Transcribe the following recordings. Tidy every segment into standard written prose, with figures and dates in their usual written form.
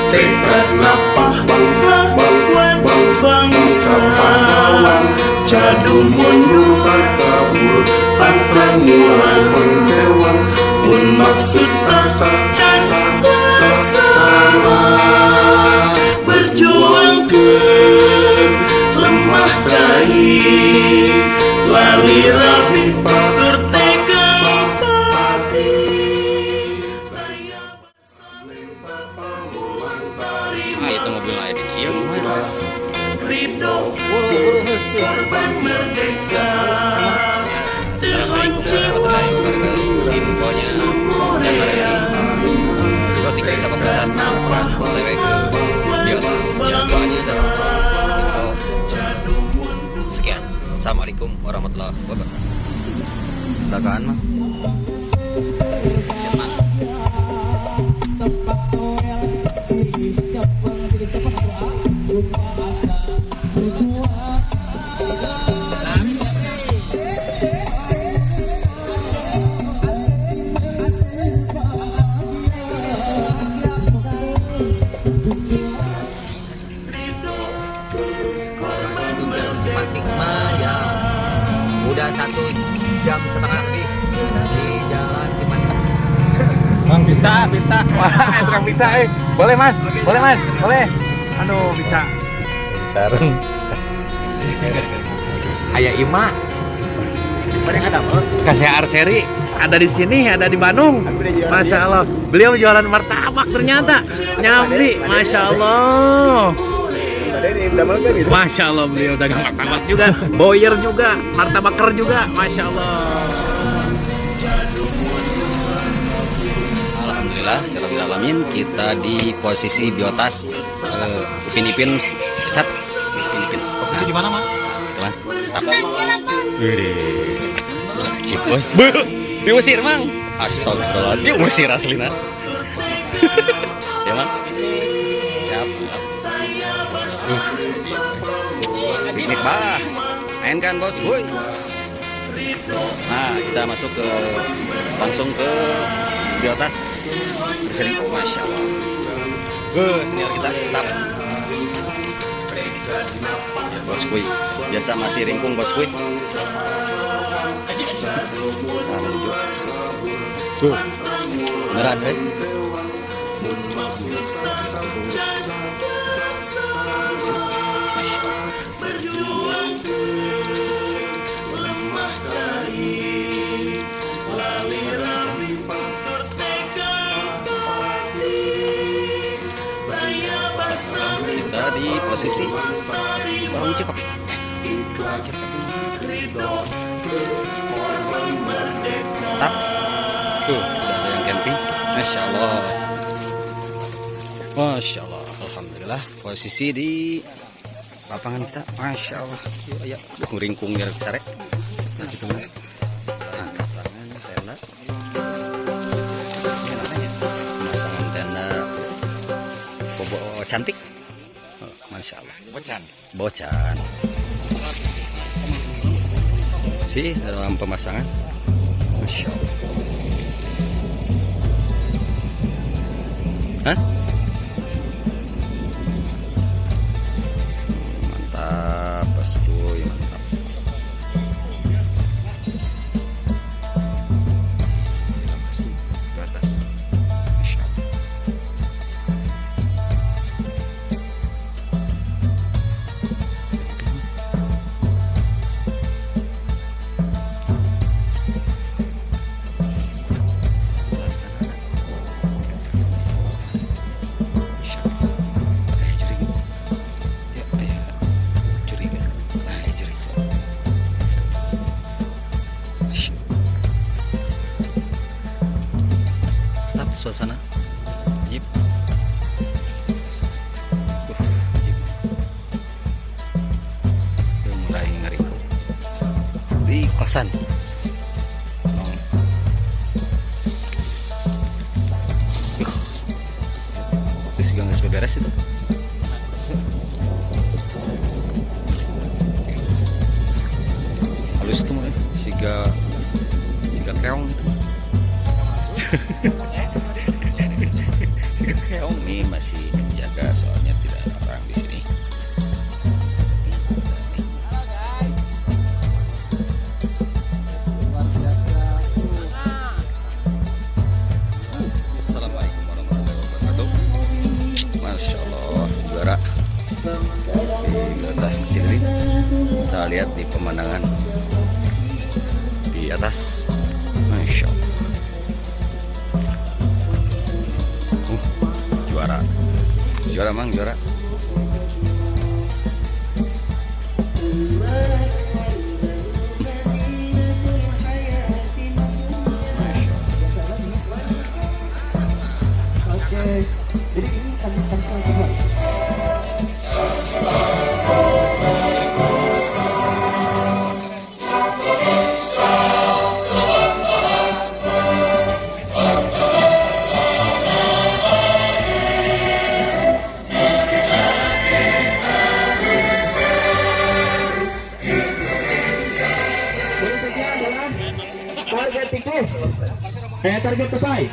Tekadlah pahlawan bangsa, jadu mundur pantang menyerah, pun maksud acan bersama, berjuang ke lemah cair, lali rapi bertegang pati. Itu mobil lain. Iya, Ridho korban merdeka, terhancur infonya juga tiket cabang besar OTW ke Biotas ya, doanya info. Sekian, assalamualaikum warahmatullahi wabarakatuh. Dagaan mah udah 1,5 jam lebih di jalan Cimanuk. Bang bisa. Wah, tukang bisa Boleh Mas, boleh. Aduh, bisa. Sarung. Ayah Ima. Mana ada, Bang? Kasih Arseri ada di sini, ada di Bandung. Masya Allah. Beliau jualan martabak ternyata. Nyambi, Masya Allah. Masya Allah, beliau dagang martabak juga, boyer juga, martabaker juga, Masya Allah. Alhamdulillah, alamin kita di posisi Biotas Filipin Sat Filipin. Posisi di mana, Mas? Teman. Cip boy. Diusir, Mang. Astagfirullah, diusir aslina. Ya, Mang. Siap. Piknik bah. Mainkan, Bos, boy. Nah, kita masuk langsung ke Biotas. Sering, Masya Allah. Senior kita tetap. Bos kuy, biasa masih ringkung bos kuy. Nah, menuju. Beneran, kita di posisi Warung Cikok. Tetap tuh udah ada yang camping. Masya Allah, Masya Allah, alhamdulillah. Posisi di lapangan kita, Masya Allah. Ya, ringkung biar sare. Nah, gitu kan. Pemasangan tenda. Ini namanya pemasangan tenda bobo cantik. Masya Allah. Bocan. Sih dalam pemasangan. Masya Allah. Hah? Mantap, Bos Cuy, mantap. Ke atas. Masya Allah. Suasana jeep. Jeep. Udah mulai ngeri di kosan. Terus juga nggak beres itu. Halus itu mah siga keong. Keong nih masih kencang. jaga soalnya tidak ada orang di sini. Assalamualaikum warahmatullahi wabarakatuh. Masya Allah, juara di atas sini. Kita lihat di pemandangan di atas. Masya Allah. Juara mang, juara.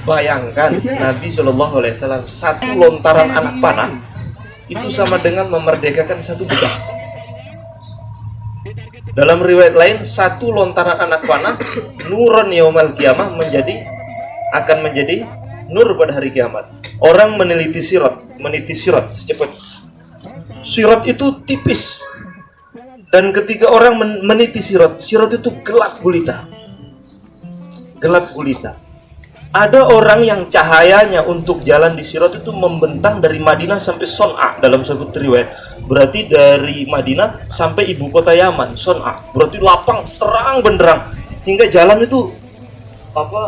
Bayangkan Nabi Shallallahu Alaihi Wasallam satu lontaran anak panah itu sama dengan memerdekakan satu budak. Dalam riwayat lain, satu lontaran anak panah nurun yaumal kiamah akan menjadi nur pada hari kiamat. Orang meniti sirat secepat. Sirat itu tipis, dan ketika orang meniti sirat itu gelap gulita. Ada orang yang cahayanya untuk jalan di sirat itu membentang dari Madinah sampai Son'a dalam satu riwayat. Berarti dari Madinah sampai ibu kota Yaman, Son'a. Berarti lapang, terang benderang, hingga jalan itu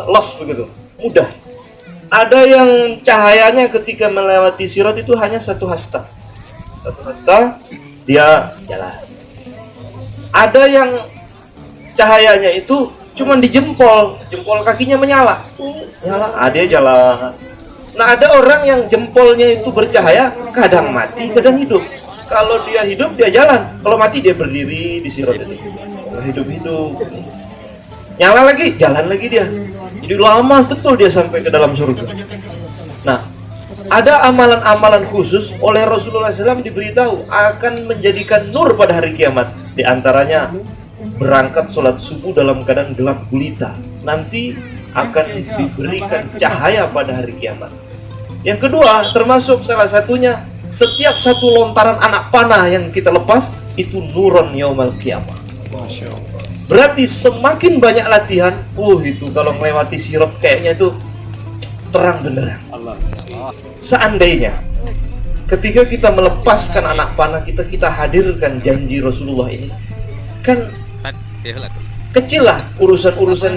los begitu, mudah. Ada yang cahayanya ketika melewati sirat itu hanya satu hasta dia jalan. Ada yang cahayanya itu cuman di jempol kakinya menyala, dia jalan. Nah, ada orang yang jempolnya itu bercahaya, kadang mati, kadang hidup. Kalau dia hidup, dia jalan. Kalau mati, dia berdiri di sirat itu. Hidup. Nyala lagi, jalan lagi dia. Jadi lama betul dia sampai ke dalam surga. Nah, ada amalan-amalan khusus oleh Rasulullah SAW diberitahu akan menjadikan nur pada hari kiamat. Di antaranya, berangkat sholat subuh dalam keadaan gelap gulita, nanti akan diberikan cahaya pada hari kiamat. Yang kedua, termasuk salah satunya, setiap satu lontaran anak panah yang kita lepas itu nurun yaumal kiamah. Masya Allah. Berarti semakin banyak latihan, itu kalau melewati sirat kayaknya itu terang benderang. Seandainya ketika kita melepaskan anak panah kita hadirkan janji Rasulullah ini, kan kecil lah urusan-urusan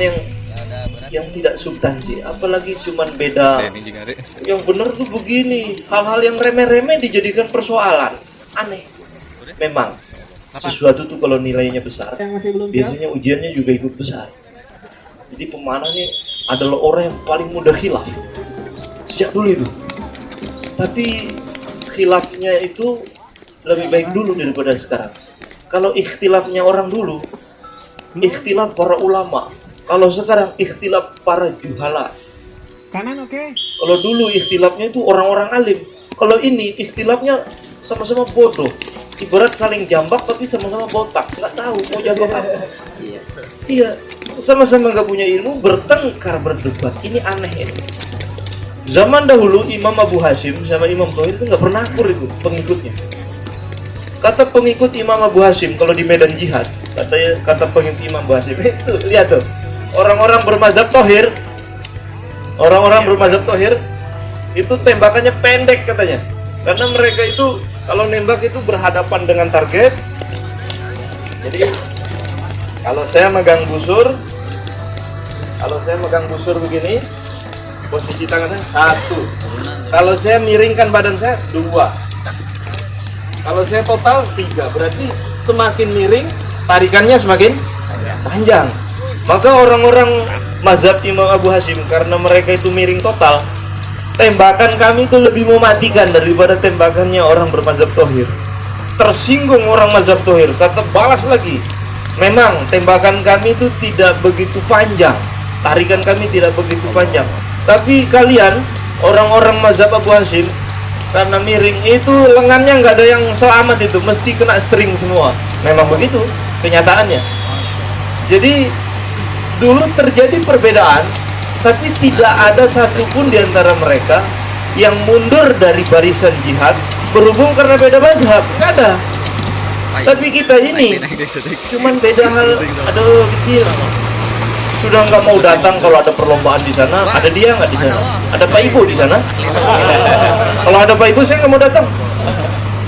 yang tidak substansi, apalagi cuman beda. Yang benar tuh begini, hal-hal yang remeh-remeh dijadikan persoalan. Aneh. Memang sesuatu tuh kalau nilainya besar, biasanya ujiannya juga ikut besar. Jadi pemanah ini adalah orang yang paling mudah khilaf sejak dulu itu. Tapi khilafnya itu lebih baik dulu daripada sekarang. Kalau ikhtilafnya orang dulu, ikhtilaf para ulama. Kalau sekarang ikhtilaf para juhala. Kanan oke. Kalau dulu ikhtilafnya itu orang-orang alim. Kalau ini ikhtilafnya sama-sama bodoh. Ibarat saling jambak tapi sama-sama botak. Nggak tahu mau jambak apa. Iya, sama-sama nggak punya ilmu, bertengkar, berdebat. Ini aneh ini. Zaman dahulu Imam Abu Hasyim sama Imam Thohir itu nggak pernah akur itu pengikutnya. Kata pengikut Imam Abu Hasyim kalau di medan jihad, kata pengikut Imam Abu Hasyim itu, lihat tuh, orang-orang bermazhab Thohir itu tembakannya pendek katanya, karena mereka itu kalau nembak itu berhadapan dengan target. Jadi kalau saya megang busur begini, posisi tangan saya 1. Kalau saya miringkan badan saya 2. Kalau saya total 3, berarti semakin miring tarikannya semakin panjang. Maka orang-orang mazhab Imam Abu Hasyim, karena mereka itu miring total, tembakan kami itu lebih mematikan daripada tembakannya orang bermazhab Thohir. Tersinggung orang mazhab Thohir, kata balas lagi. Memang tembakan kami itu tidak begitu panjang, tarikan kami tidak begitu panjang. Tapi kalian orang-orang mazhab Abu Hasyim Karena miring itu lengannya nggak ada yang selamat, itu mesti kena string semua. Memang begitu kenyataannya. Jadi dulu terjadi perbedaan, tapi tidak ada satupun di antara mereka yang mundur dari barisan jihad berhubung karena beda mazhab. Nggak ada. Tapi kita ini cuman beda hal, aduh kecil. Sudah nggak mau datang kalau ada perlombaan di sana. Ada dia nggak di sana? Ada Pak Ibu di sana? Kalau ada Pak Ibu saya nggak mau datang.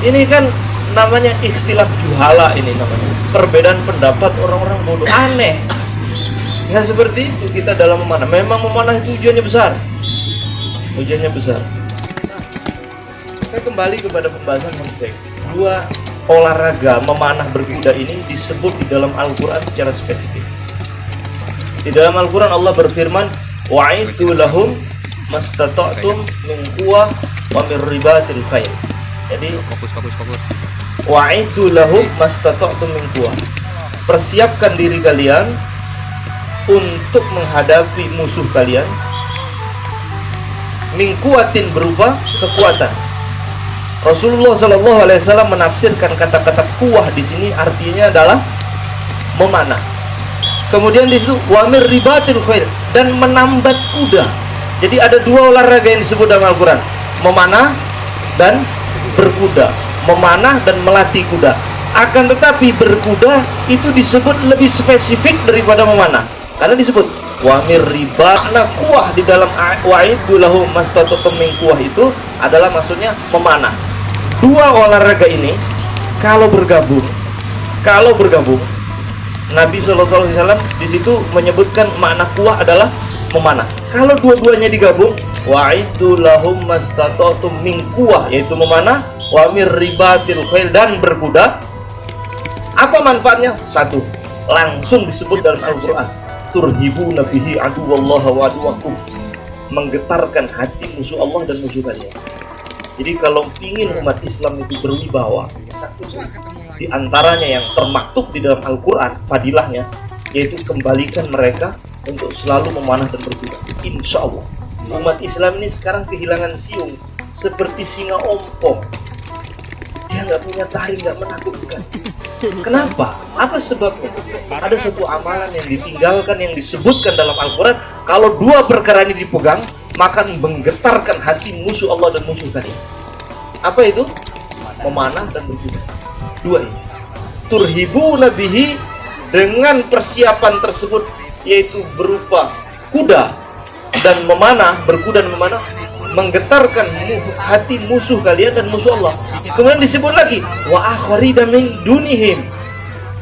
Ini kan namanya ikhtilaf juhala, ini namanya perbedaan pendapat orang-orang bodoh, aneh. Nggak seperti itu kita dalam memanah. Memang memanah itu ujiannya besar. Ujiannya besar. Saya kembali kepada pembahasan konflik. Dua olahraga memanah berkuda ini disebut di dalam Al-Quran secara spesifik. Di dalam Al-Quran Allah berfirman, wa'iddu lahum mastata'tum min quwwah wa min ribatil khair. Jadi Fokus. wa'iddu lahum mastata'tum min quwwah. Persiapkan diri kalian untuk menghadapi musuh kalian. Min quwwatin berupa kekuatan. Rasulullah SAW menafsirkan kata-kata kuwah di sini artinya adalah memanah. Kemudian di situ wamir ribatil khail, dan menambat kuda. Jadi ada dua olahraga yang disebut dalam Al-Quran, memanah dan berkuda. Memanah dan melatih kuda. Akan tetapi berkuda itu disebut lebih spesifik daripada memanah, karena disebut wamir riba. Makna kuwah di dalam wa'iddu lahum mastata'tum min quwwah itu adalah maksudnya memanah. Dua olahraga ini kalau bergabung, Nabi SAW di situ menyebutkan makna kuwah adalah memanah. Kalau dua-duanya digabung, wa'iddu lahum mastata'tum min quwwah, yaitu memanah, wa mir ribatil khail, dan berkuda. Apa manfaatnya? Satu, langsung disebut dalam Al-Quran, turhibuna bihi aduwallaha wa aduwakum, menggetarkan hati musuh Allah dan musuh kalian. Jadi kalau ingin umat Islam itu berwibawa, satu di antaranya yang termaktub di dalam Al-Quran fadilahnya, yaitu kembalikan mereka untuk selalu memanah dan berkuda. Insya Allah umat Islam ini sekarang kehilangan siung seperti singa ompong. Dia nggak punya taring, nggak menakutkan. Kenapa? Apa sebabnya? Ada satu amalan yang ditinggalkan, yang disebutkan dalam Al-Quran. Kalau dua perkara ini dipegang, maka menggetarkan hati musuh Allah dan musuh kalian. Apa itu? Memanah dan berkuda. Dua ini. Turhibu nabihi, dengan persiapan tersebut, yaitu berupa kuda dan memanah, berkuda dan memanah, menggetarkan hati musuh kalian dan musuh Allah. Kemudian disebut lagi wa akharina min dunihim,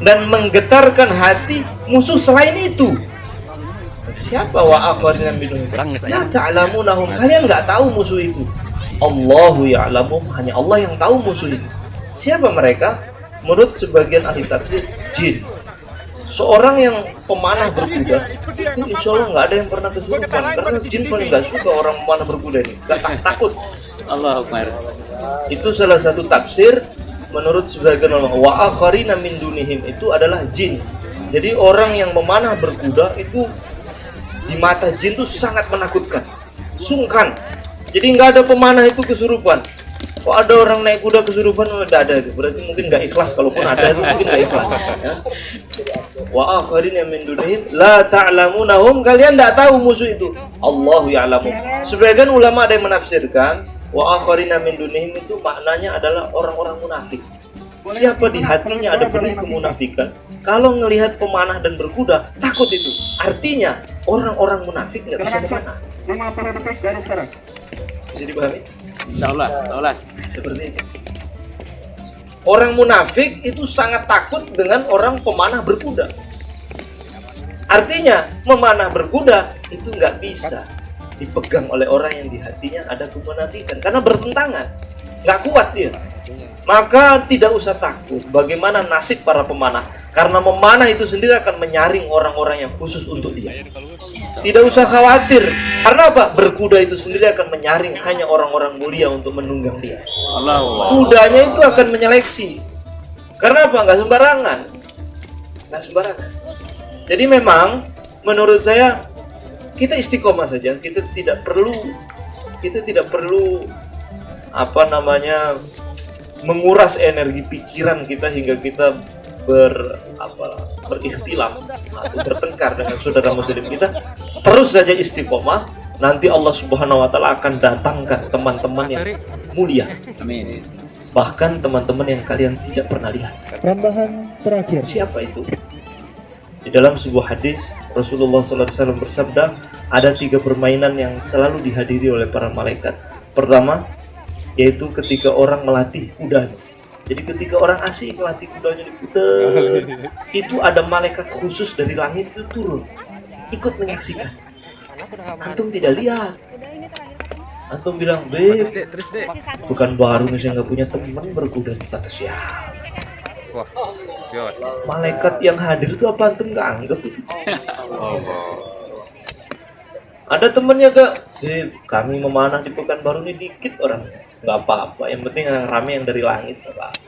dan menggetarkan hati musuh selain itu. Siapa wa akharina min dunihim? La ta'lamunahum, kalian nggak tahu musuh itu. Allahu ya'lamuhum, hanya Allah yang tahu musuh itu. Siapa mereka? Menurut sebagian ahli tafsir, jin. Seorang yang pemanah berkuda itu insya Allah nggak ada yang pernah kesurupan, karena jin paling nggak suka orang pemanah berkuda ini, nggak takut. Allahu Akbar. Itu salah satu tafsir menurut sebagian ulama. Wa akharina min dunihim itu adalah jin. Jadi orang yang memanah berkuda itu di mata jin itu sangat menakutkan, sungkan. Jadi nggak ada pemanah itu kesurupan. Kok ada orang naik kuda kesurupan? Nggak ada, berarti mungkin nggak ikhlas. Kalaupun ada itu mungkin nggak ikhlas. Ya. Wa akharina min dunihim la ta'lamunahum, kalian nggak tahu musuh itu. Allahu ya'lamu. Sebagian ulama ada yang menafsirkan wa akharina min dunihim itu maknanya adalah orang-orang munafik. Siapa di hatinya ada benih kemunafikan, kalau ngelihat pemanah dan berkuda takut itu. Artinya orang-orang munafik nggak bisa memanah. Bisa dipahami? Insyaallah. Seperti itu. Orang munafik itu sangat takut dengan orang pemanah berkuda. Artinya memanah berkuda itu nggak bisa dipegang oleh orang yang di hatinya ada kemunafikan, karena bertentangan, nggak kuat dia. Maka tidak usah takut bagaimana nasib para pemanah, karena memanah itu sendiri akan menyaring orang-orang yang khusus untuk dia. Tidak usah khawatir, karena apa? Berkuda itu sendiri akan menyaring hanya orang-orang mulia untuk menunggang dia. Kudanya itu akan menyeleksi. Karena apa? Nggak sembarangan. Jadi memang menurut saya kita istiqomah saja. Kita tidak perlu apa namanya, menguras energi pikiran kita hingga kita berikhtilaf atau bertengkar dengan saudara muslim kita, terus saja istiqomah, nanti Allah Subhanahu wa taala akan datangkan teman-teman yang mulia. Amin. Bahkan teman-teman yang kalian tidak pernah lihat. Tambahan terakhir. Siapa itu? Di dalam sebuah hadis Rasulullah SAW bersabda, ada 3 permainan yang selalu dihadiri oleh para malaikat. Pertama, yaitu ketika orang melatih kudanya. Jadi ketika orang asik melatih kudanya diputer, itu ada malaikat khusus dari langit itu turun, ikut menyaksikan. Antum tidak lihat. Antum bilang, "Beb, bukan baru nih saya nggak punya teman berkuda." Kata siapa? Wah, yos. Malaikat yang hadir itu apa antum nggak anggap itu? Ada temennya gak? Kami memanah di Pekanbaru ini dikit orangnya. Nggak apa-apa, yang penting yang rame yang dari langit. Nggak apa-apa.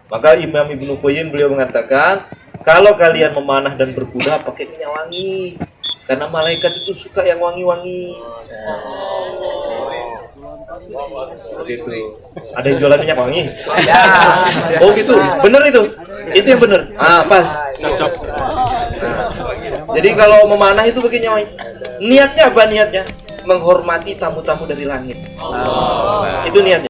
Maka Imam Ibnu Qayyim beliau mengatakan, kalau kalian memanah dan berkuda pakai minyak wangi, karena malaikat itu suka yang wangi-wangi. Begitu. Ada yang jualan minyak wangi? Oh gitu, bener itu. Itu yang bener. Pas. Cocok. Jadi kalau memanah itu pakai minyak wangi. Niatnya apa niatnya? Menghormati tamu-tamu dari langit. Itu niatnya.